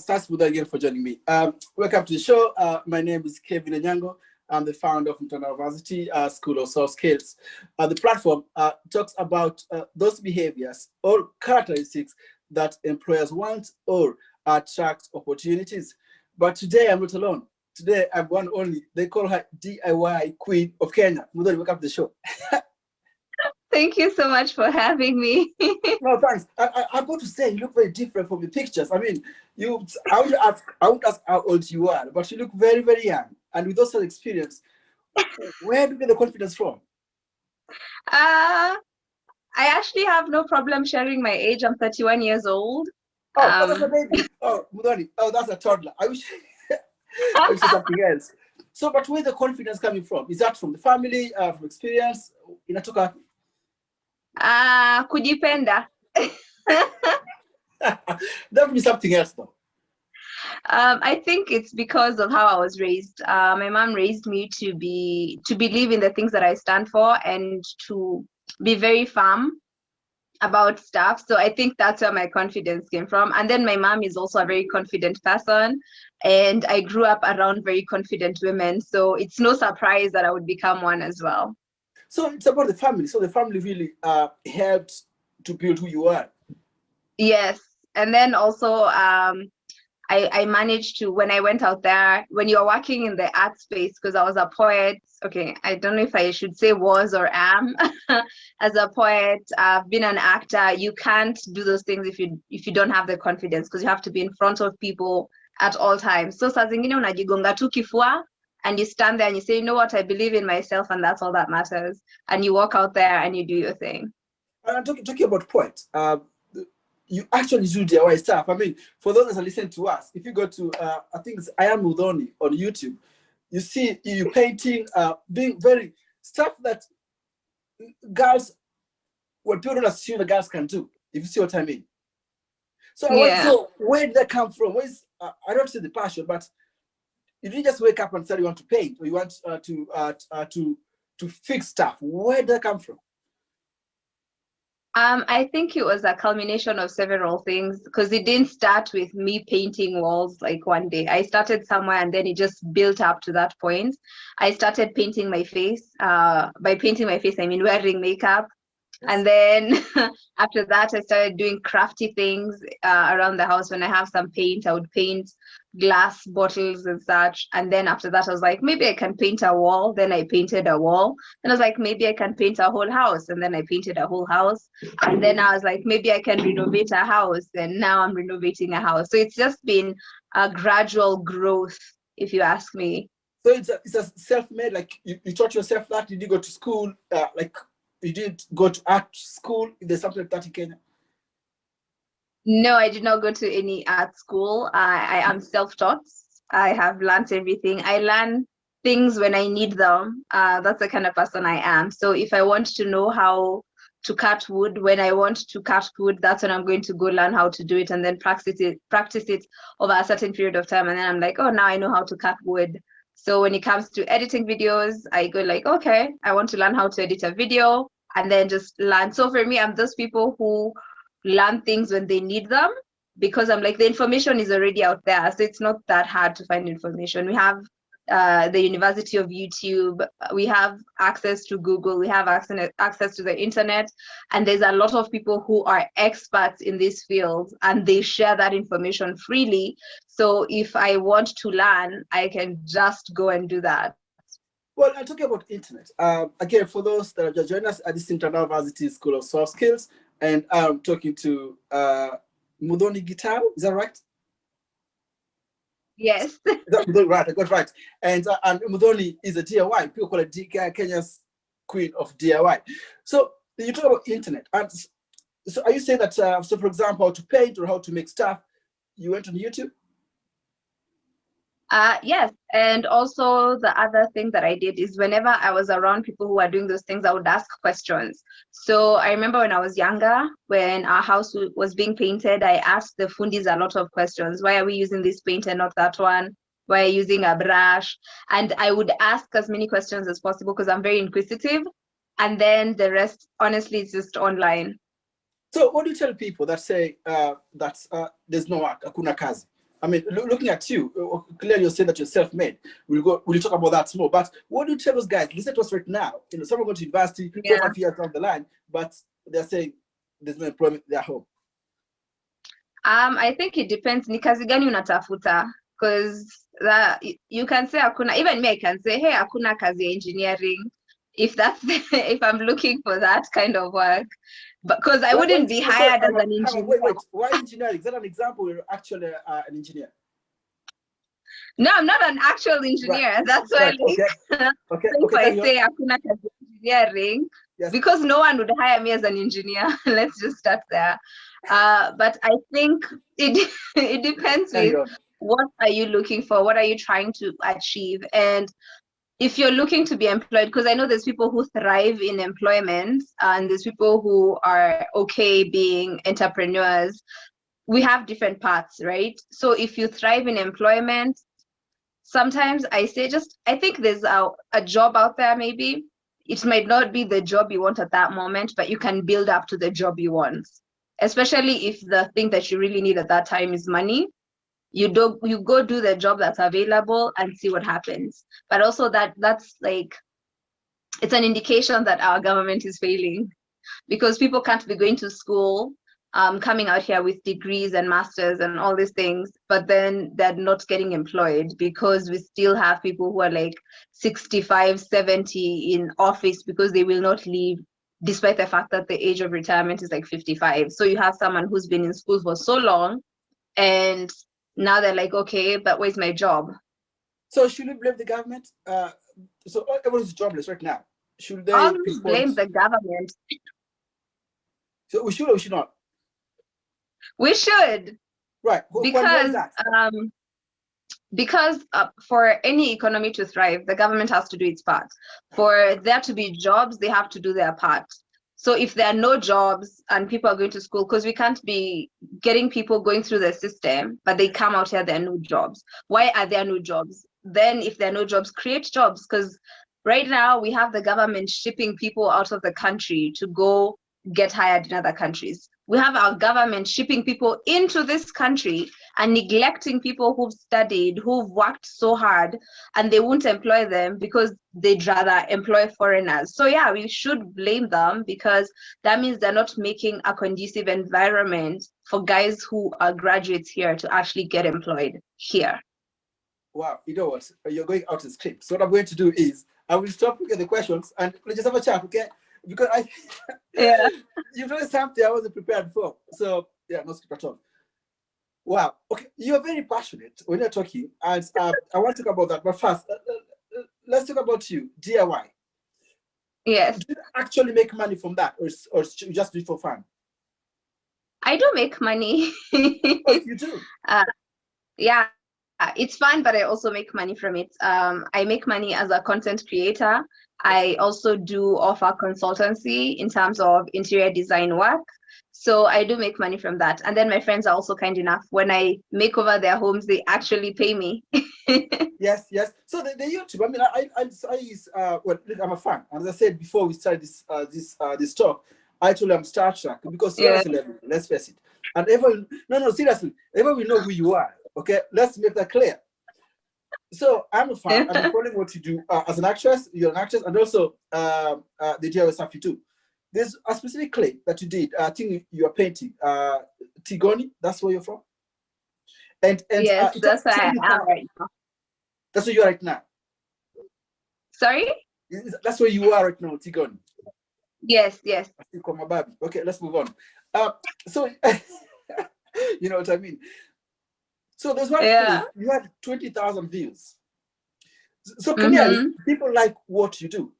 Thanks, Buddha, again for joining me. Welcome to the show. My name is Kevin Anyango. I'm the founder of Mtandao Versity, School of Soft Skills. The platform talks about those behaviors or characteristics that employers want or attract opportunities. But today I'm not alone. Today I'm one only. They call her DIY Queen of Kenya. Muthoni, welcome to the show. Thank you so much for having me. No, thanks. I'm going to say you look very different from the pictures. I mean, I won't ask how old you are, but you look very, very young. And with those experience, where do you get the confidence from? I actually have no problem sharing my age. I'm 31 years old. Oh, that's a baby. Oh, Muthoni. Oh, that's a toddler. I wish I wish something else. So, but where the confidence coming from? Is that from the family, from experience? Inatoka? Kujipenda. That would be something else, though. I think it's because of how I was raised. My mom raised me to believe in the things that I stand for and to be very firm about stuff. So I think that's where my confidence came from. And then my mom is also a very confident person, and I grew up around very confident women. So it's no surprise that I would become one as well. So it's about the family. So the family really helped to build who you are. Yes. And then also I managed to, when I went out there, when you're working in the art space, because I was a poet, okay, I don't know if I should say was or am. As a poet, I've been an actor. You can't do those things if you don't have the confidence, because you have to be in front of people at all times. So saa zingine unajigonga tu kifua, and you stand there and you say, you know what, I believe in myself, and that's all that matters. And you walk out there and you do your thing. Talking about poets, you actually do DIY stuff. I mean, for those that are listening to us, if you go to, I think it's I Am Muthoni on YouTube, you see you painting, being very stuff that girls, what people don't assume the girls can do, if you see what I mean. So, so where did that come from? Where's I don't say the passion, but you didn't just wake up and say you want to paint or you want to fix stuff. Where did that come from? I think it was a culmination of several things, because it didn't start with me painting walls like one day. I started somewhere and then it just built up to that point. I started painting my face. By painting my face, I mean wearing makeup. Yes. And then after that, I started doing crafty things around the house. When I have some paint, I would paint glass bottles and such. And then after that, I was like, maybe I can paint a wall. Then I painted a wall. And I was like, maybe I can paint a whole house. And then I painted a whole house. And then I was like, maybe I can renovate a house. And now I'm renovating a house. So it's just been a gradual growth, if you ask me. So it's a self-made, like you taught yourself that? Did you go to school? Like you did go to art school? There's something like that in Kenya? No, I did not go to any art school. I am self-taught. I have learned everything. I learn things when I need them. That's the kind of person I am. So if I want to know how to cut wood, when I want to cut wood, that's when I'm going to go learn how to do it and then practice it over a certain period of time. And then I'm like, oh, now I know how to cut wood. So when it comes to editing videos, I go like, okay, I want to learn how to edit a video and then just learn. So for me, I'm those people who learn things when they need them, because I'm like, the information is already out there. So it's not that hard to find information. We have the University of YouTube, we have access to Google, we have access to the internet, and there's a lot of people who are experts in this field and they share that information freely. So if I want to learn, I can just go and do that. Well, I'm talking about internet. Again, for those that are just joining us at this Mtandao Versity School of Soft Skills, and I'm talking to Muthoni Gitau, is that right? Yes. That's Muthoni, right? I got right. And Muthoni is a DIY. People call it Kenya's queen of DIY. So you talk about internet, and so are you saying that? So, for example, how to paint or how to make stuff, you went on YouTube? Yes, and also the other thing that I did is whenever I was around people who are doing those things, I would ask questions. So I remember when I was younger, when our house was being painted, I asked the fundis a lot of questions. Why are we using this paint and not that one? Why are you using a brush? And I would ask as many questions as possible because I'm very inquisitive. And then the rest, honestly, is just online. So what do you tell people that say that there's no work, hakuna kazi? I mean, looking at you, clearly you're saying that you're self-made. We'll talk about that more. But what do you tell those guys? Listen to us right now. You know, some are going to university, Yeah. 4 5 years down the line, but they're saying there's no employment, they're home. I think it depends. Ni kazi gani unatafuta? Because that you can say hakuna. Even me, I can say, hey, hakuna kazi ya engineering. If that's if I'm looking for that kind of work, but because I wouldn't be hired as an engineer. Wait. Why engineering? Is that an example? You're actually an engineer. No, I'm not an actual engineer. Right. That's why. Right. Okay. If I say hakuna kazi ya engineering, yes, because no one would hire me as an engineer. Let's just start there. But I think it it depends with what are you looking for, what are you trying to achieve, and if you're looking to be employed, because I know there's people who thrive in employment and there's people who are okay being entrepreneurs. We have different paths, right? So if you thrive in employment, sometimes I say I think there's a job out there, maybe it might not be the job you want at that moment, but you can build up to the job you want, especially if the thing that you really need at that time is money. You go do the job that's available and see what happens. But also that's like, it's an indication that our government is failing, because people can't be going to school, coming out here with degrees and masters and all these things, but then they're not getting employed because we still have people who are like 65, 70 in office because they will not leave, despite the fact that the age of retirement is like 55. So you have someone who's been in school for so long, and now they're like, okay, but where's my job? So should we blame the government? So everyone's jobless right now. Should they always blame the government? So we should or we should not? We should. Right. Because for any economy to thrive, the government has to do its part. For there to be jobs, they have to do their part. So if there are no jobs and people are going to school, because we can't be getting people going through the system, but they come out here, there are no jobs. Why are there no jobs? Then if there are no jobs, create jobs. Because right now we have the government shipping people out of the country to go get hired in other countries. We have our government shipping people into this country and neglecting people who've studied, who've worked so hard, and they won't employ them because they'd rather employ foreigners. So yeah, we should blame them, because that means they're not making a conducive environment for guys who are graduates here to actually get employed here. Wow, you know what? You're going out of script. So what I'm going to do is I will stop looking at the questions and let's just have a chat, okay? Because you've done something I wasn't prepared for. So yeah, no script at all. Wow. Okay, you're very passionate when you're talking, and I want to talk about that. But first, let's talk about you, DIY. Yes. Do you actually make money from that, or you just do it for fun? I do make money. Oh, you do? Yeah, it's fun, but I also make money from it. I make money as a content creator. I also do offer consultancy in terms of interior design work. So I do make money from that. And then my friends are also kind enough. When I make over their homes, they actually pay me. Yes. So the YouTube, I mean, well, look, I'm a fan. And as I said before we started this talk, I told you I'm Star Trek, because seriously, let's face it. And everyone, no, seriously, everyone will know who you are. Okay, let's make that clear. So I'm a fan. I'm following what you do as an actress. You're an actress, and also the DIY stuff you do. There's a specific clay that you did. I think you are painting Tigoni. That's where you're from. And yes, that's where I am right now. That's where you are right now. Sorry? That's where you are right now, Tigoni. Yes. Okay, let's move on. So you know what I mean. So there's one Yeah. clip, you had 20,000 views. So clearly, Mm-hmm. people like what you do.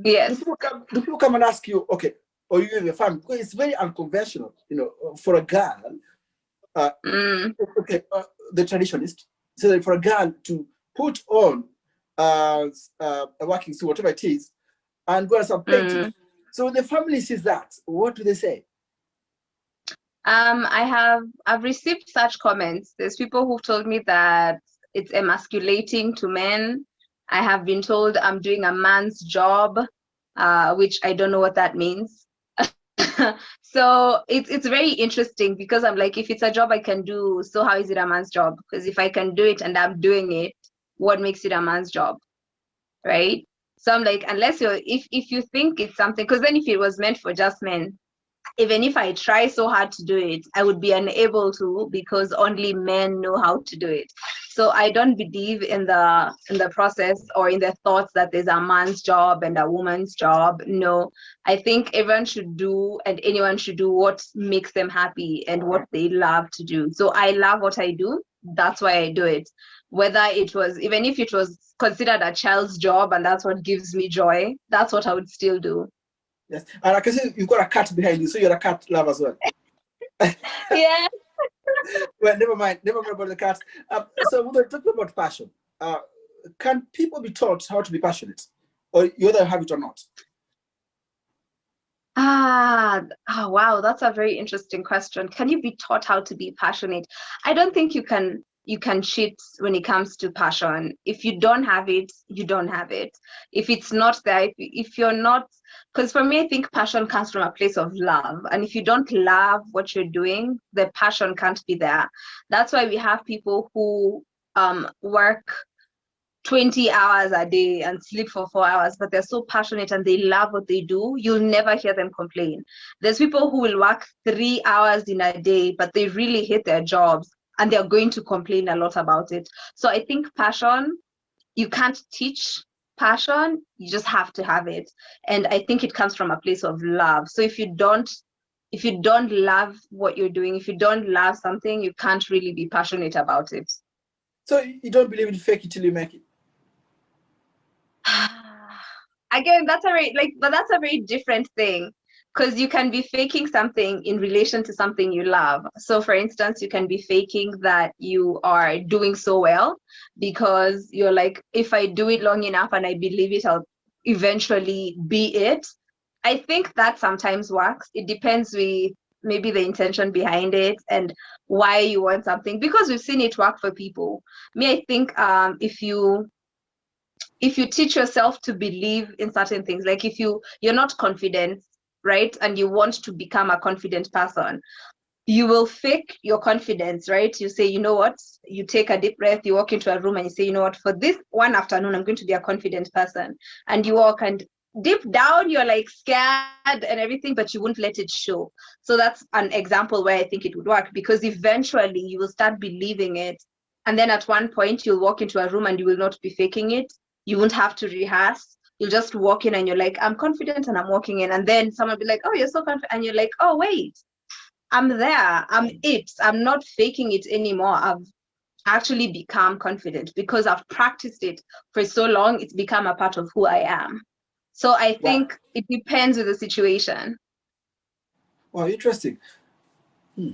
Yes. Do people come and ask you, okay, or you and your family? Because it's very unconventional, for a girl, okay, the traditionist, so that for a girl to put on a working suit, whatever it is, and go and start painting. So when the family sees that, what do they say? I've received such comments. There's people who've told me that it's emasculating to men. I have been told I'm doing a man's job, which I don't know what that means. So it's very interesting because I'm like, if it's a job I can do, so how is it a man's job? Because if I can do it and I'm doing it, what makes it a man's job, right? So I'm like, unless if you think it's something, because then if it was meant for just men, even if I try so hard to do it, I would be unable to because only men know how to do it. So I don't believe in the process or in the thoughts that there's a man's job and a woman's job. No, I think everyone should do and anyone should do what makes them happy and what they love to do. So I love what I do. That's why I do it. Whether it was, even if it was considered a child's job and that's what gives me joy, that's what I would still do. Yes, and I can see you've got a cat behind you, so you're a cat lover as well. Yeah. Well, never mind about the cats. So we're talking about passion. Can people be taught how to be passionate, or you either have it or not? Oh, wow, that's a very interesting question. Can you be taught how to be passionate? I don't think you can cheat when it comes to passion. If you don't have it, you don't have it. If it's not there, if you're not, because for me, I think passion comes from a place of love. And if you don't love what you're doing, the passion can't be there. That's why we have people who work 20 hours a day and sleep for 4 hours, but they're so passionate and they love what they do, you'll never hear them complain. There's people who will work 3 hours in a day, but they really hate their jobs and they're going to complain a lot about it. So I think passion, you can't teach passion, you just have to have it. And I think it comes from a place of love. So if you don't love what you're doing, if you don't love something, you can't really be passionate about it. So you don't believe in fake it till you make it? Again, but that's a very different thing because you can be faking something in relation to something you love. So for instance, you can be faking that you are doing so well because you're like, if I do it long enough and I believe it, I'll eventually be it. I think that sometimes works. It depends with maybe the intention behind it and why you want something, because we've seen it work for people. Me, I think if you teach yourself to believe in certain things, like if you're not confident, right, and you want to become a confident person, you will fake your confidence, right? You say, you know what, you take a deep breath, you walk into a room and you say, you know what, for this one afternoon I'm going to be a confident person, and you walk and deep down you're like scared and everything, but you won't let it show. So that's an example where I think it would work, because eventually you will start believing it, and then at one point you'll walk into a room and you will not be faking it. You won't have to rehearse. You'll just walk in and you're like, I'm confident, and I'm walking in, and then someone will be like, oh, you're so confident, and you're like, oh wait, I'm there, I'm not faking it anymore. I've actually become confident because I've practiced it for so long. It's become a part of who I am. So I Wow, think it depends with the situation. wow, interesting. Hmm.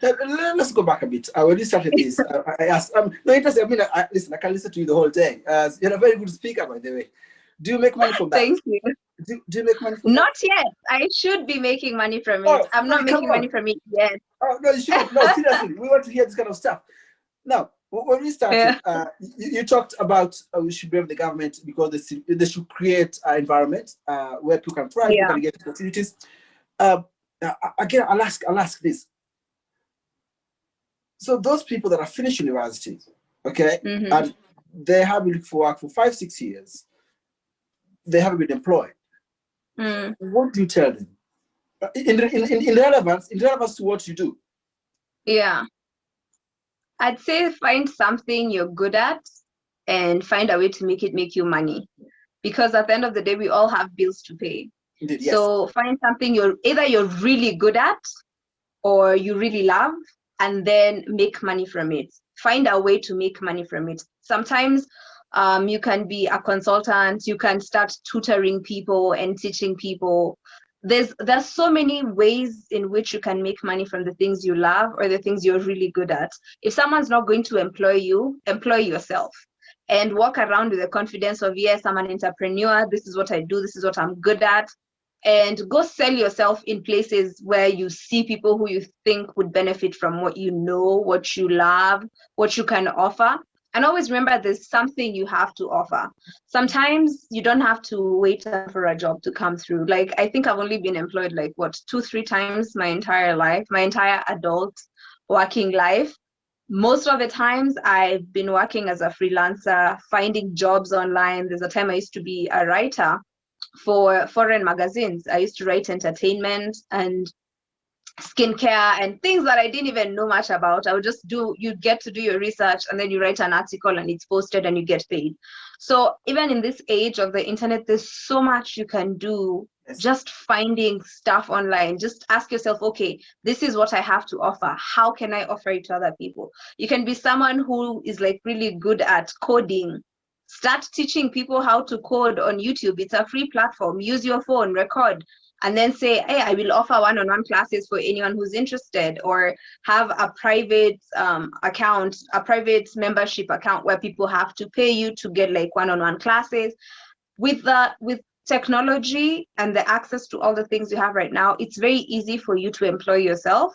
Let's go back a bit. When you started this, I asked, no, interesting. I mean, listen, I can listen to you the whole day. You're a very good speaker, by the way. Do you make money from that? Thank you. Do you make money from that? Not yet. I should be making money from it. Oh, I'm no, not come making money on. from it yet. Oh, no, you should. No, seriously, we want to hear this kind of stuff. Now, when we started, Yeah. you talked about we should blame the government because they should create an environment where people can thrive, people Yeah. can get opportunities. Uh, Again, I'll ask this. So those people that are finished university, okay, Mm-hmm. and they have been looking for work for 5, 6 years, they haven't been employed. Mm. What do you tell them? In relevance to what you do. Yeah. I'd say find something you're good at and find a way to make you money. Because at the end of the day, we all have bills to pay. Indeed, yes. So find something you're really good at or you really love, and then make money from it. Find a way to make money from it. Sometimes you can be a consultant, you can start tutoring people and teaching people. There's so many ways in which you can make money from the things you love or the things you're really good at. If someone's not going to employ you, employ yourself and walk around with the confidence of, yes, I'm an entrepreneur, this is what I do, this is what I'm good at. And go sell yourself in places where you see people who you think would benefit from what you know, what you love, what you can offer. And always remember, there's something you have to offer. Sometimes you don't have to wait for a job to come through. Like, I think I've only been employed like, what, 2-3 times my entire life, my entire adult working life. Most of the times I've been working as a freelancer, finding jobs online. There's a time I used to be a writer for foreign magazines. I used to write entertainment and skincare and things that I didn't even know much about. I would just you get to do your research and then you write an article and it's posted and you get paid. So even in this age of the internet, there's so much you can do. Yes. Just finding stuff online. Just ask yourself, okay, this is what I have to offer. How can I offer it to other people? You can be someone who is like really good at coding. Start teaching people how to code on YouTube. It's a free platform. Use your phone, record, and then say, hey, I will offer one-on-one classes for anyone who's interested, or have a private account, a private membership account where people have to pay you to get like one-on-one classes. With technology and the access to all the things you have right now, it's very easy for you to employ yourself.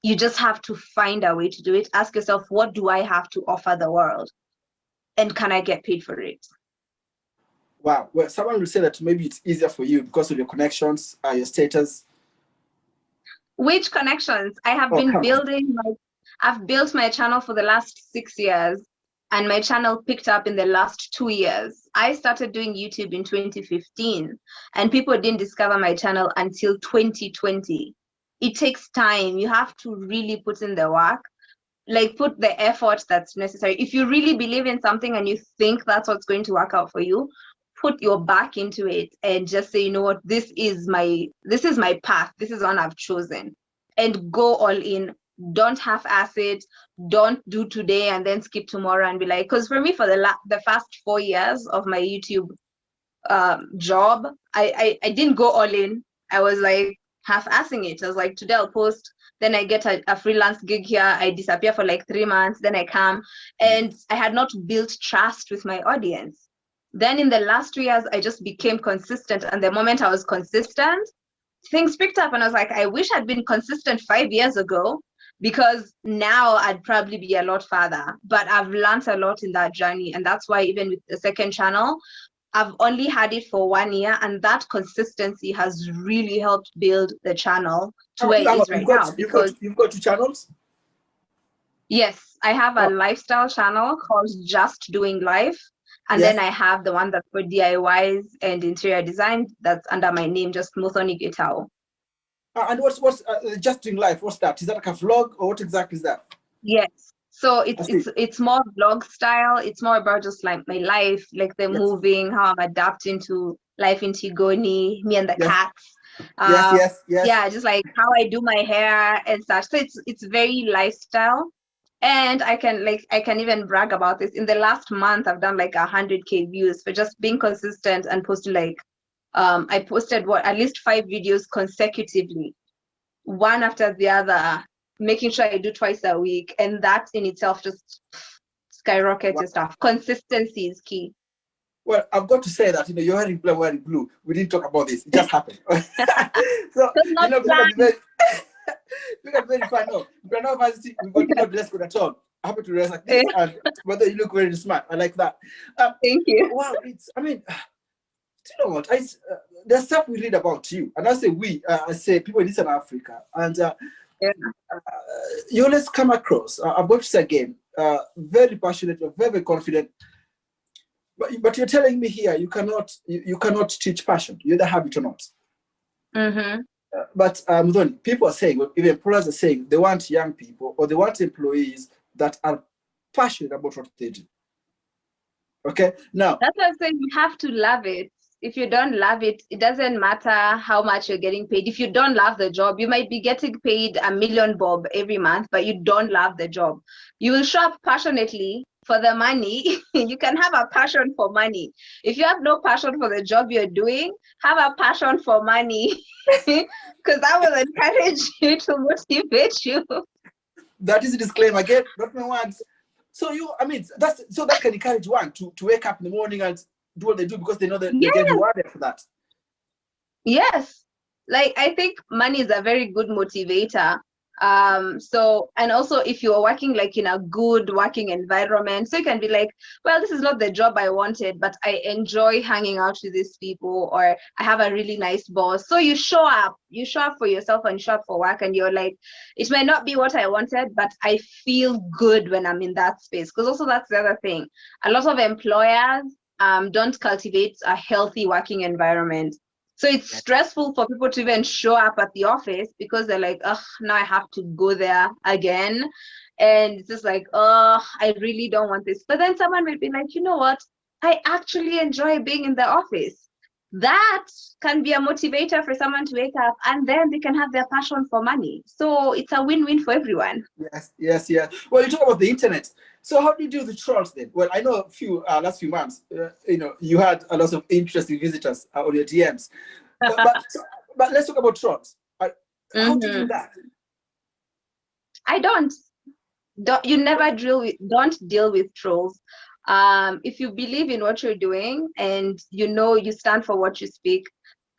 You just have to find a way to do it. Ask yourself, what do I have to offer the world? And can I get paid for it? Wow. Well, someone will say that maybe it's easier for you because of your connections, your status. Which connections? I have been building I've built my channel for the last 6 years, and my channel picked up in the last 2 years. I started doing YouTube in 2015, and people didn't discover my channel until 2020. It takes time. You have to really put in the work, like put the effort that's necessary. If you really believe in something and you think that's what's going to work out for you, put your back into it and just say, you know what, this is my path, this is one I've chosen, and go all in. Don't half-ass it. Don't do today and then skip tomorrow and be like, because for me, for the first 4 years of my YouTube job, I didn't go all in. I was like half-assing it. I was like, today I'll post, then I get a freelance gig here, I disappear for like 3 months, then I come, and I had not built trust with my audience. Then in the last 2 years, I just became consistent. And the moment I was consistent, things picked up. And I was like, I wish I'd been consistent 5 years ago, because now I'd probably be a lot farther. But I've learned a lot in that journey. And that's why even with the second channel, I've only had it for 1 year. And that consistency has really helped build the channel to where it is right now. Because you've got 2 channels? Yes, I have a lifestyle channel called Just Doing Life. And then I have the one that's for DIYs and interior design that's under my name, just Muthoni Gitau. And what's Just Doing Life? What's that? Is that like a vlog, or what exactly is that? Yes. So it's more vlog style. It's more about just like my life, like the moving, how I'm adapting to life in Tigoni, me and the cats. Yes. Yeah, just like how I do my hair and such. So it's very lifestyle. And I can even brag about this. In the last month, I've done like 100K views for just being consistent and posting like, I posted at least 5 videos consecutively, one after the other, making sure I do twice a week. And that in itself just skyrockets your stuff. Consistency is key. Well, I've got to say that, you're wearing blue, wearing blue. We didn't talk about this. It just happened. So, look at very fun. No, Mtandao Versity, we've got dress code at all. Happy to dress like this, and whether you look very smart. I like that. Thank you. Wow, do you know what? There's stuff we read about you, and I say people in Eastern Africa, and you always come across. I've got to say again, very passionate, very, very confident. But you're telling me here you cannot teach passion. You either have it or not. Mm-hmm. But Muthoni, people are saying, even employers are saying, they want young people or they want employees that are passionate about what they do. Okay, now that's what I'm saying. You have to love it. If you don't love it, it doesn't matter how much you're getting paid. If you don't love the job, you might be getting paid a million bob every month, but you don't love the job. You will show up passionately for the money. You can have a passion for money. If you have no passion for the job you're doing, have a passion for money. Because that will encourage you to motivate you. That is a disclaimer again, not my words. So that can encourage one to wake up in the morning and do what they do because they know that they get rewarded for that. Yes. Like, I think money is a very good motivator. So, and also if you're working like in a good working environment, so you can be like, well, this is not the job I wanted, but I enjoy hanging out with these people, or I have a really nice boss. So you show up for yourself and show up for work, and you're like, it might not be what I wanted, but I feel good when I'm in that space. Because also that's the other thing. A lot of employers don't cultivate a healthy working environment. So it's stressful for people to even show up at the office because they're like, oh, now I have to go there again. And it's just like, oh, I really don't want this. But then someone will be like, you know what? I actually enjoy being in the office. That can be a motivator for someone to wake up, and then they can have their passion for money. So it's a win-win for everyone. Yes. Well, you talk about the internet. So how do you do the trolls then? Well, I know a few last few months, you had a lot of interesting visitors on your DMs. But let's talk about trolls. How do you do that? I don't. You never don't deal with trolls. If you believe in what you're doing and you stand for what you speak,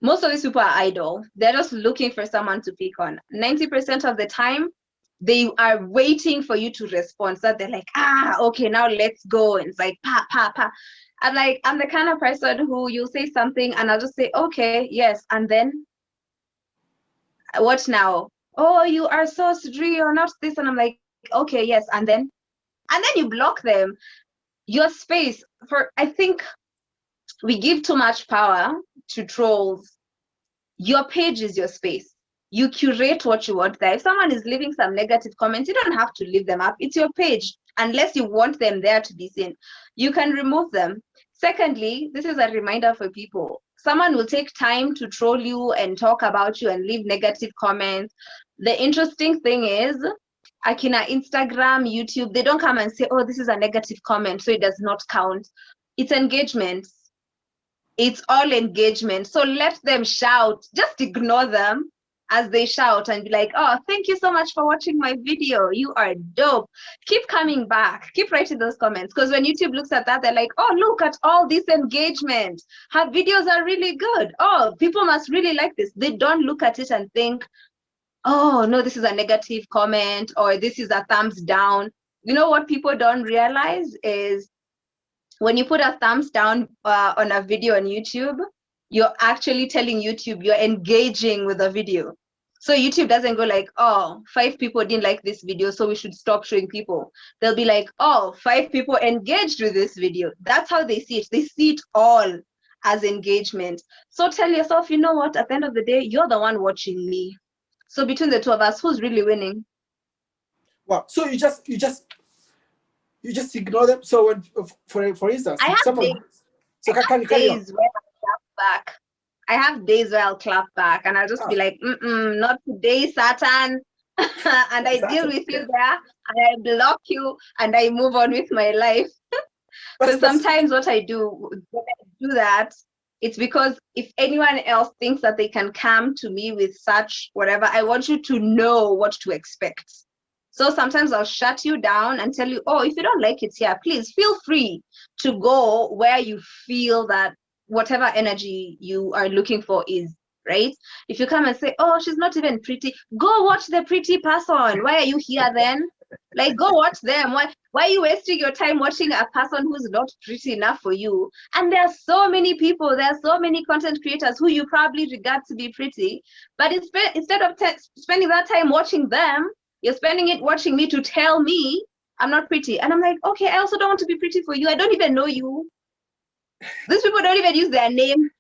most of these people are idle. They're just looking for someone to pick on. 90% of the time, they are waiting for you to respond. So they're like, okay, now let's go. And it's like, pa. I'm the kind of person who you'll say something and I'll just say, okay, yes. And then what now? Oh, you are so sweet or not this. And I'm like, okay, yes. And then you block them. Your space I think we give too much power to trolls. Your page is your space. You curate what you want there. If someone is leaving some negative comments, you don't have to leave them up. It's your page, unless you want them there to be seen. You can remove them. Secondly, this is a reminder for people. Someone will take time to troll you and talk about you and leave negative comments. The interesting thing is, Akina, Instagram, YouTube, they don't come and say, oh, this is a negative comment, so it does not count. It's engagement. It's all engagement. So let them shout. Just ignore them as they shout and be like, oh, thank you so much for watching my video. You are dope. Keep coming back. Keep writing those comments. Because when YouTube looks at that, they're like, oh, look at all this engagement. Her videos are really good. Oh, people must really like this. They don't look at it and think, oh, no, this is a negative comment or this is a thumbs down. You know what people don't realize is when you put a thumbs down on a video on YouTube, you're actually telling YouTube you're engaging with the video. So YouTube doesn't go like, oh, 5 people didn't like this video, so we should stop showing people. They'll be like, oh, 5 people engaged with this video. That's how they see it. They see it all as engagement. So tell yourself, you know what, at the end of the day, you're the one watching me. So between the two of us, who's really winning? Wow. So you just ignore them. So when, for instance, I have someone, days, so I have carry on. days where I clap back. I have days where I'll clap back and I'll just be like, not today, Satan. And I deal with you there and I block you and I move on with my life. Because sometimes what I do, when I do that, it's because if anyone else thinks that they can come to me with such whatever, I want you to know what to expect. So sometimes I'll shut you down and tell you, oh, if you don't like it here, please feel free to go where you feel that whatever energy you are looking for is, right? If you come and say, oh, she's not even pretty, go watch the pretty person. Why are you here then? Like, go watch them. Why are you wasting your time watching a person who's not pretty enough for you? And there are so many people, there are so many content creators who you probably regard to be pretty, but instead of spending that time watching them, you're spending it watching me to tell me I'm not pretty. And I'm like, okay, I also don't want to be pretty for you. I don't even know you. These people don't even use their name.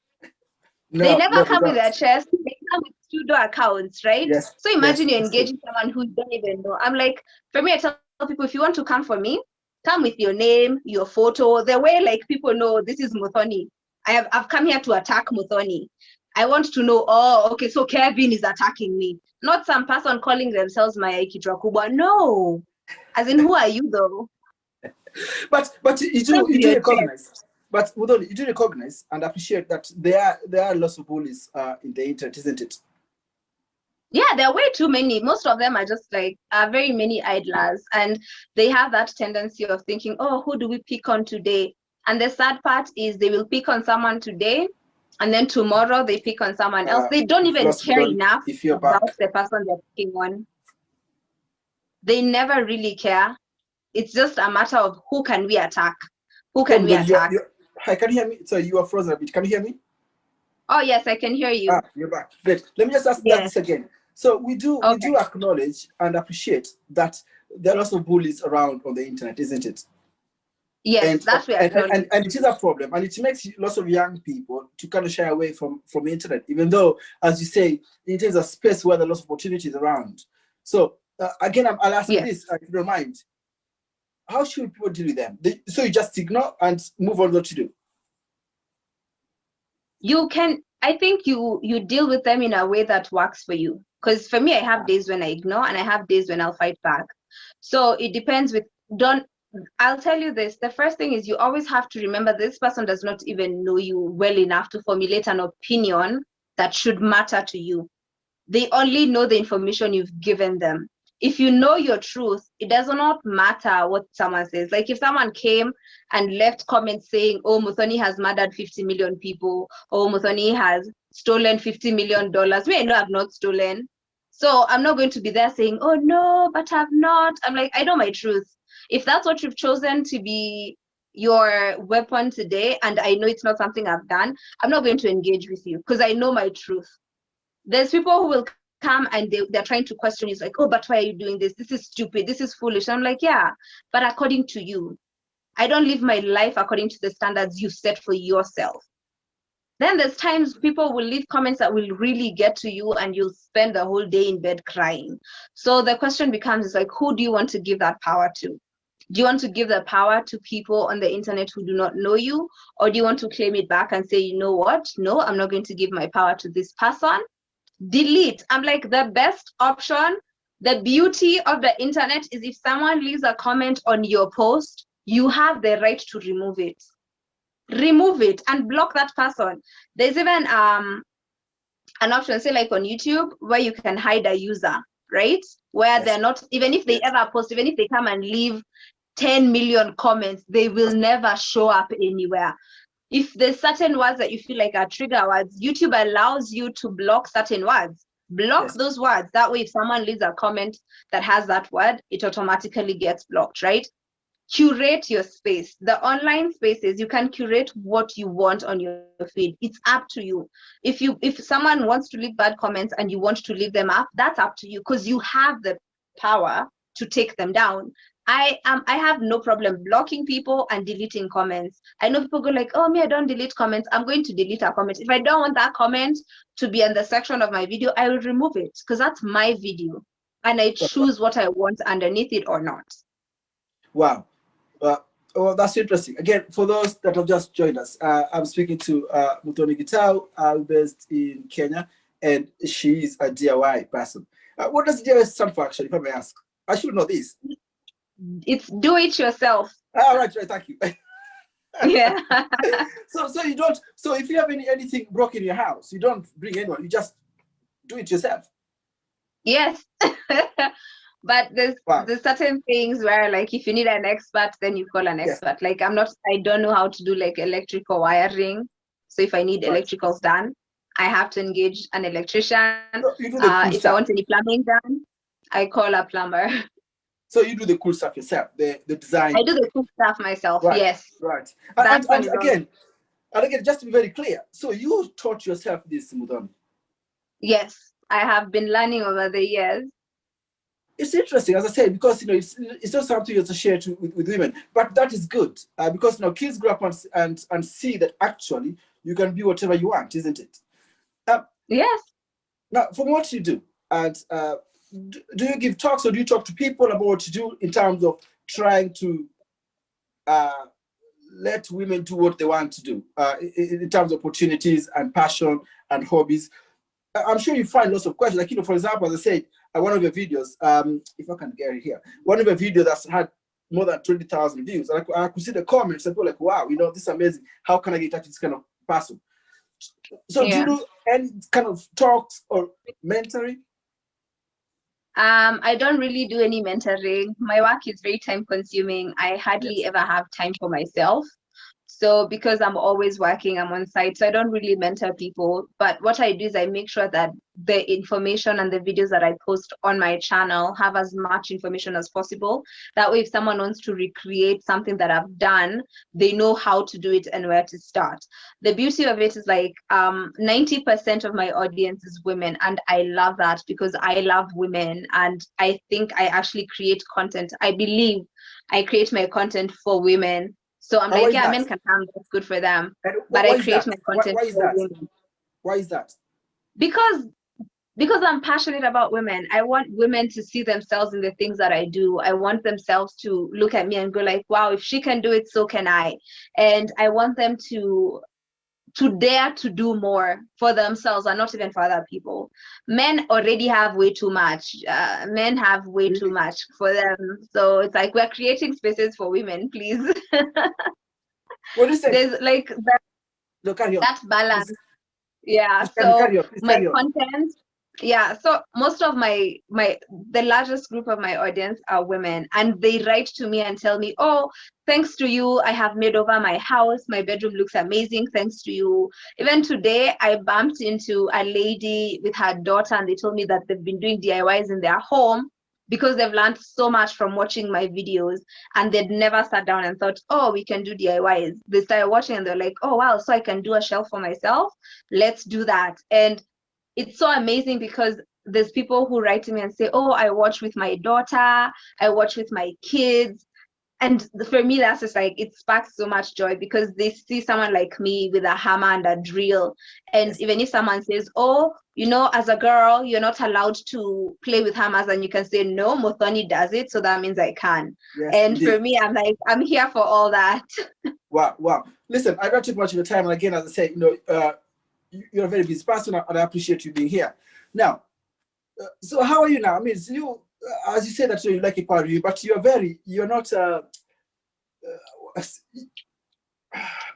They never come with their chest. They come with pseudo accounts, right? Yes. So imagine you're engaging someone who you don't even know. I'm like, for me, I tell people, if you want to come for me, come with your name, your photo, the way like people know this is Muthoni. I've come here to attack Muthoni. I want to know, oh, okay, so Kevin is attacking me. Not some person calling themselves my Kichwa Kubwa. No. As in, who are you though? But you Come to do your recognize. chest. But Muthoni, you do recognize and appreciate that there are lots of bullies in the internet, isn't it? Yeah, there are way too many. Most of them are just like very many idlers, and they have that tendency of thinking, oh, who do we pick on today? And the sad part is they will pick on someone today, and then tomorrow they pick on someone else. They don't We've even lost care Muthoni. enough If you're about back. the person they're picking on. They never really care. It's just a matter of who can we attack? Who can we attack? Hi, can you hear me? So you are frozen a bit. Can you hear me? Oh yes, I can hear you. You're back. Great. Let me just ask Yes. that again. So we do acknowledge and appreciate that there are lots of bullies around on the internet, isn't it? Yes, that we acknowledge. And it is a problem, and it makes lots of young people to kind of shy away from the internet, even though, as you say, the internet is a space where there are lots of opportunities around. So again, I'll ask you this, if you don't mind. How should people deal with them? So you just ignore and move on what to do? You can, I think you deal with them in a way that works for you. Because for me, I have days when I ignore and I have days when I'll fight back. So it depends I'll tell you this. The first thing is you always have to remember this person does not even know you well enough to formulate an opinion that should matter to you. They only know the information you've given them. If you know your truth, it does not matter what someone says. Like if someone came and left comments saying, oh, Muthoni has murdered 50 million people, or Muthoni has stolen $50 million. Me, I know I've not stolen. So I'm not going to be there saying, oh no, but I've not. I'm like, I know my truth. If that's what you've chosen to be your weapon today, and I know it's not something I've done, I'm not going to engage with you because I know my truth. There's people who will come and they're trying to question you. It's like, oh, but why are you doing this? This is stupid. This is foolish. I'm like, yeah, but according to you, I don't live my life according to the standards you set for yourself. Then there's times people will leave comments that will really get to you and you'll spend the whole day in bed crying. So the question becomes, is like, who do you want to give that power to? Do you want to give the power to people on the internet who do not know you? Or do you want to claim it back and say, you know what? No, I'm not going to give my power to this person. Delete. I'm like, the best option, the beauty of the internet is if someone leaves a comment on your post, you have the right to remove it. Remove it and block that person. There's even an option, say like on YouTube, where you can hide a user, right? Where they're not, even if they ever post, even if they come and leave 10 million comments, they will never show up anywhere. If there's certain words that you feel like are trigger words, YouTube allows you to block certain words. Block those words. That way, if someone leaves a comment that has that word, it automatically gets blocked, right? Curate your space. The online spaces, you can curate what you want on your feed. It's up to you. If someone wants to leave bad comments and you want to leave them up, that's up to you because you have the power to take them down. I have no problem blocking people and deleting comments. I know people go like, oh, me, I don't delete comments. I'm going to delete a comment. If I don't want that comment to be in the section of my video, I will remove it because that's my video and I choose what I want underneath it or not. Wow. Oh, that's interesting. Again, for those that have just joined us, I'm speaking to Muthoni Gitau, based in Kenya, and she's a DIY person. What does DIY stand for, actually, if I may ask? I should know this. It's do it yourself. Right, thank you. Yeah. So you don't. So if you have anything broken in your house, you don't bring anyone. You just do it yourself. Yes. But there's certain things where like if you need an expert, then you call an expert. Like I don't know how to do like electrical wiring. So if I need electricals done, I have to engage an electrician. So you do the cool if stuff. I want any plumbing done, I call a plumber. So you do the cool stuff yourself, the design. I do the cool stuff myself, yes. Right. And again, just to be very clear, so you taught yourself this, Muthoni? Yes, I have been learning over the years. It's interesting, as I said, because it's not something you associate with women, but that is good because kids grow up and see that actually you can be whatever you want, isn't it? Yes. Now, from what you do, and do you give talks or do you talk to people about what you do in terms of trying to let women do what they want to do in terms of opportunities and passion and hobbies. I'm sure you find lots of questions. Like, for example, as I said, one of your videos, if I can get it here, one of your videos that's had more than 20,000 views. And I could see the comments and people like, wow, this is amazing. How can I get in touch with this kind of person? So do you do any kind of talks or mentoring? I don't really do any mentoring. My work is very time consuming. I hardly ever have time for myself. So because I'm always working, I'm on site, so I don't really mentor people. But what I do is I make sure that the information and the videos that I post on my channel have as much information as possible. That way, if someone wants to recreate something that I've done, they know how to do it and where to start. The beauty of it is like 90% of my audience is women, and I love that because I love women, and I think I actually create content. I believe I create my content for women. So I'm like, yeah, men can come, that's good for them. But I create my content for women. Why is that? Because I'm passionate about women. I want women to see themselves in the things that I do. I want themselves to look at me and go like, wow, if she can do it, so can I. And I want them to dare to do more for themselves and not even for other people. Men already have way too much. Men have way too much for them. So it's like we're creating spaces for women, please. What is it? There's like that balance. Yeah. So my content. Yeah, so most of the largest group of my audience are women, and they write to me and tell me, oh, thanks to you, I have made over my house. My bedroom looks amazing. Thanks to you. Even today, I bumped into a lady with her daughter, and they told me that they've been doing DIYs in their home because they've learned so much from watching my videos, and they'd never sat down and thought, oh, we can do DIYs. They started watching and they're like, oh, wow, so I can do a shelf for myself. Let's do that. And it's so amazing because there's people who write to me and say, oh, I watch with my daughter, I watch with my kids. And for me, that's just like, it sparks so much joy because they see someone like me with a hammer and a drill. And even if someone says, oh, as a girl, you're not allowed to play with hammers, and you can say, no, Muthoni does it, so that means I can. Yes, and indeed. For me, I'm like, I'm here for all that. Wow. Listen, I don't take much of your time. And again, as I say, you're a very busy person, and I appreciate you being here. Now, so how are you now? I mean, so you, as you said that you like a part of you, but you're not, I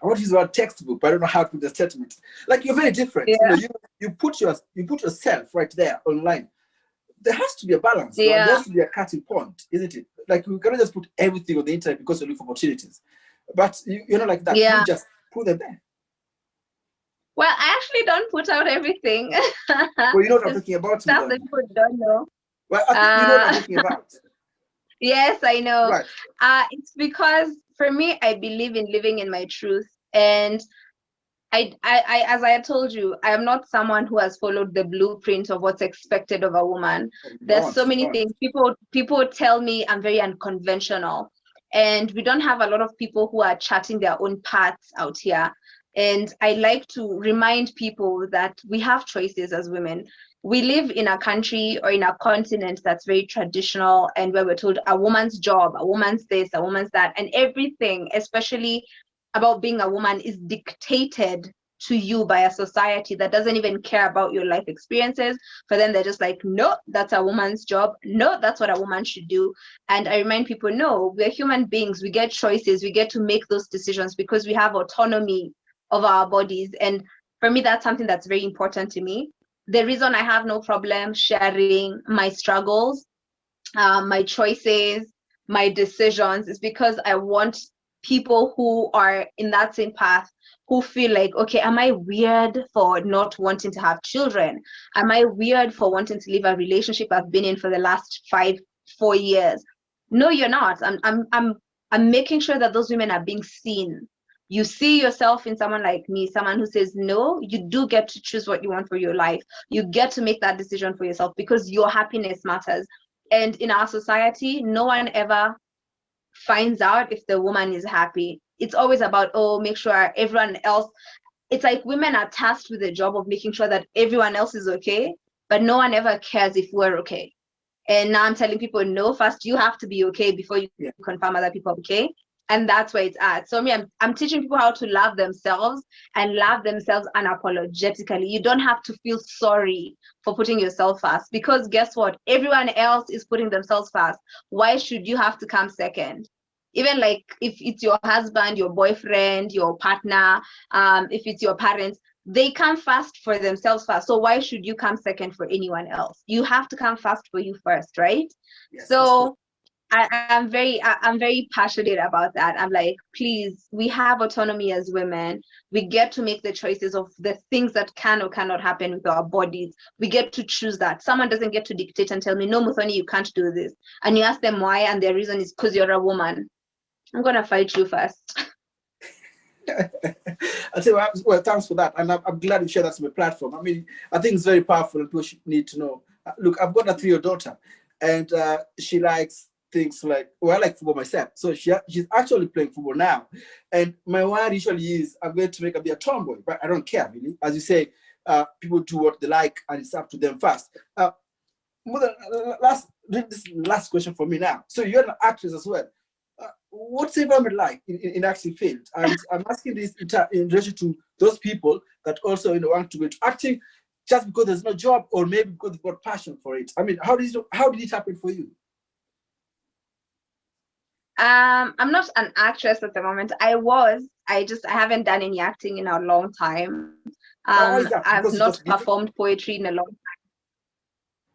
want to use the word textbook, but I don't know how to put the statement. Like, you're very different. Yeah. You put yourself right there online. There has to be a balance. Yeah. Right? There has to be a cutting point, isn't it? Like, we cannot just put everything on the internet because you look for opportunities. But you're not like that. Yeah. You just put them there. Well, I actually don't put out everything. Well, you know what I'm talking about. Stuff that people don't know. Well, I think you know what I'm talking about. Yes, I know. Right. It's because for me, I believe in living in my truth. And I as I told you, I am not someone who has followed the blueprint of what's expected of a woman. There's so many things. People tell me I'm very unconventional. And we don't have a lot of people who are charting their own paths out here. And I like to remind people that we have choices as women. We live in a country or in a continent that's very traditional, and where we're told a woman's job, a woman's this, a woman's that, and everything, especially about being a woman, is dictated to you by a society that doesn't even care about your life experiences. For them, they're just like, no, that's a woman's job. No, that's what a woman should do. And I remind people, no, we're human beings. We get choices. We get to make those decisions because we have autonomy of our bodies. And for me, that's something that's very important to me. The reason I have no problem sharing my struggles, my choices, my decisions is because I want people who are in that same path, who feel like, okay, am I weird for not wanting to have children? Am I weird for wanting to leave a relationship I've been in for the last 4 years? No, you're not. I'm making sure that those women are being seen. You see yourself in someone like me, someone who says, no, you do get to choose what you want for your life. You get to make that decision for yourself because your happiness matters. And in our society, no one ever finds out if the woman is happy. It's always about, oh, make sure everyone else, it's like women are tasked with the job of making sure that everyone else is okay, but no one ever cares if we're okay. And now I'm telling people, no, first you have to be okay before you confirm other people okay. And that's where it's at. So I'm teaching people how to love themselves and love themselves unapologetically. You don't have to feel sorry for putting yourself first, because guess what? Everyone else is putting themselves first. Why should you have to come second? Even like if it's your husband, your boyfriend, your partner, if it's your parents, they come first for themselves first. So why should you come second for anyone else? You have to come first for you first, right? Yes, So I'm very passionate about that. I'm like, please, we have autonomy as women. We get to make the choices of the things that can or cannot happen with our bodies. We get to choose that. Someone doesn't get to dictate and tell me, no, Muthoni, you can't do this. And you ask them why, and their reason is because you're a woman. I'm gonna fight you first. I'll say, well, thanks for that. And I'm glad you share that on my platform. I mean, I think it's very powerful and people should need to know. Look, I've got a 3-year-old daughter, and she likes things like, well, I like football myself. So she's actually playing football now. And my word usually is, I'm going to make her be a tomboy, but I don't care, really. As you say, people do what they like, and it's up to them first. This last question for me now. So you're an actress as well. What's the environment like in acting field? And I'm asking this in relation to those people that also want to go to acting just because there's no job, or maybe because they've got passion for it. I mean, how did it happen for you? I'm not an actress at the moment. I haven't done any acting in a long time. Why is that? I've Because it's not just busy? performed poetry in a long time.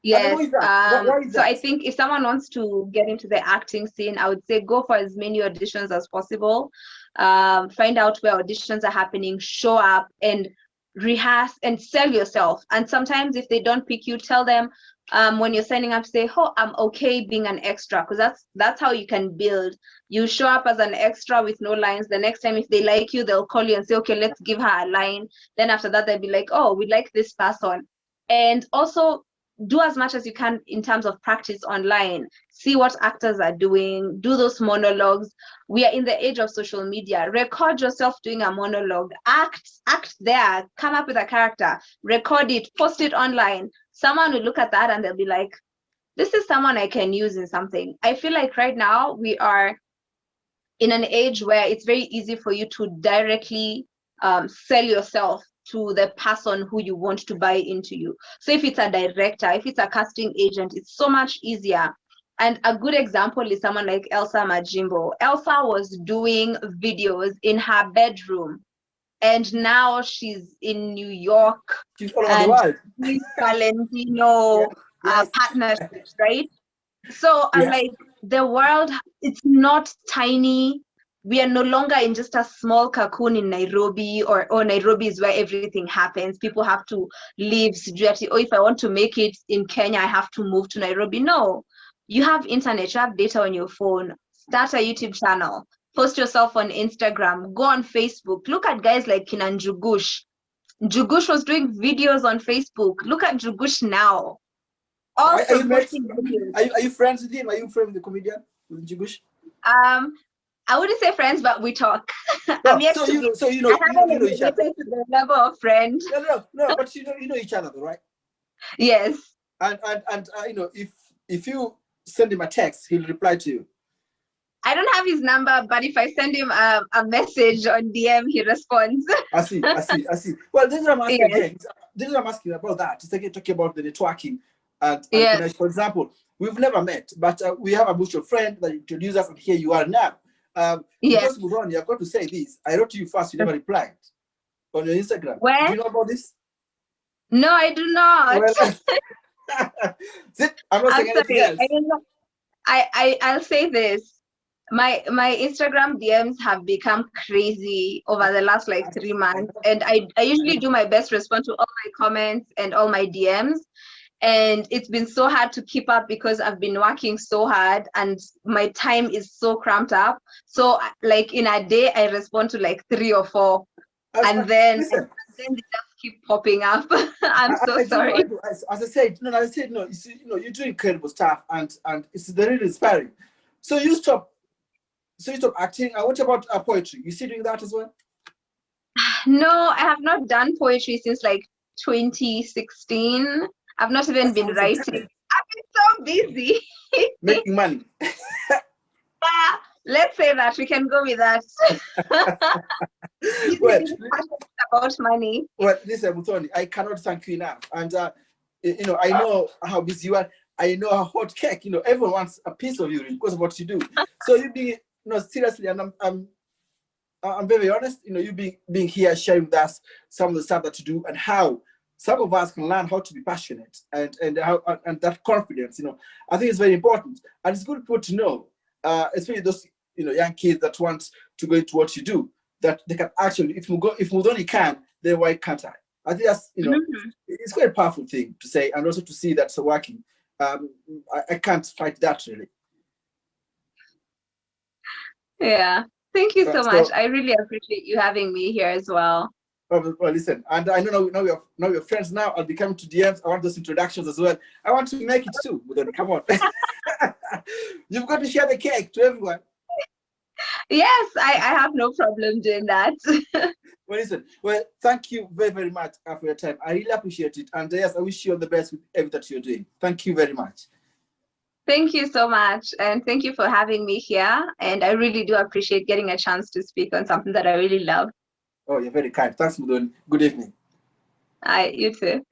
And then Yes. why is that? Why is So I that? think if someone wants to get into the acting scene, I would say go for as many auditions as possible. Find out where auditions are happening, show up and rehearse and sell yourself. And sometimes if they don't pick you, tell them when you're signing up, say, oh, I'm okay being an extra, because that's how you can build. You show up as an extra with no lines. The next time, if they like you, they'll call you and say, okay, let's give her a line. Then after that, they'll be like, oh, we like this person. And also do as much as you can in terms of practice online. See what actors are doing, do those monologues. We are in the age of social media. Record yourself doing a monologue, act there, come up with a character, record it, post it online. Someone will look at that and they'll be like, this is someone I can use in something. I feel like right now we are in an age where it's very easy for you to directly sell yourself to the person who you want to buy into you. So if it's a director, if it's a casting agent, it's so much easier. And a good example is someone like Elsa Majimbo. Elsa was doing videos in her bedroom, and now she's in New York She's all over the and world. doing Valentino Yes. partnerships, right? So I'm Yes. like, the world, it's not tiny. We are no longer in just a small cocoon in Nairobi, or Nairobi is where everything happens. People have to leave, or if I want to make it in Kenya, I have to move to Nairobi. No, you have internet, you have data on your phone. Start a YouTube channel, post yourself on Instagram, go on Facebook. Look at guys like Kinan Jugush. Jugush was doing videos on Facebook. Look at Jugush now. Are you mates? Posting videos. Are you friends with him? Are you friends with the comedian, with Jigush? I wouldn't say friends, but we talk. No, I'm yet so to you be. know, so I haven't you know each other. elevated to the level of friend. No, but you know each other, though, right? Yes. And if you send him a text, he'll reply to you. I don't have his number, but if I send him a message on DM, he responds. I see. Well, this is what I'm asking Yes. again. This is what I'm asking about that. It's again talking about the networking and Yes. connection. For example, we've never met, but we have a mutual friend that introduced us, and here you are now. Yes. Because Muthoni, I've got to say this. I wrote to you first. You never replied on your Instagram. When? Do you know about this? No, I do not. Well, I'm not saying I'm anything sorry. else. I don't know. I'll say this. My Instagram DMs have become crazy over the last like 3 months, and I usually do my best to respond to all my comments and all my DMs, and it's been so hard to keep up because I've been working so hard and my time is so cramped up. So like in a day I respond to like 3 or 4, and then Listen, they just keep popping up. I'm so sorry. I do. As I said, no. You see, you do incredible stuff, and it's very inspiring. So you stop acting. And what about poetry? You still doing that as well? No, I have not done poetry since like 2016. I've not even That's been awesome. writing. I've been so busy. Making money. Yeah, Let's say that we can go with that. You Well, can be passionate about money. well, listen, Muthoni, I cannot thank you enough. And I know how busy you are. I know how hot cake. Everyone wants a piece of you because of what you do. So you being, seriously, and I'm very honest. You being here, sharing with us some of the stuff that you do and how some of us can learn how to be passionate and how and that confidence. I think it's very important, and it's good for people to know, especially those young kids that want to go into what you do, that they can actually, if Muthoni can, then why can't I? I think that's it's quite a powerful thing to say, and also to see that's working. I can't fight that really. Yeah. Thank you so much. So, I really appreciate you having me here as well. well, listen, and I know now we're friends now. I'll be coming to DMs. I want those introductions as well. I want to make it too. Muthoni, come on. You've got to share the cake to everyone. Yes, I have no problem doing that. Well, listen. Well, thank you very, very much for your time. I really appreciate it. And yes, I wish you all the best with everything that you're doing. Thank you very much. Thank you so much. And thank you for having me here. And I really do appreciate getting a chance to speak on something that I really love. Oh, you're very kind. Thanks, Muthoni. Good evening. You too.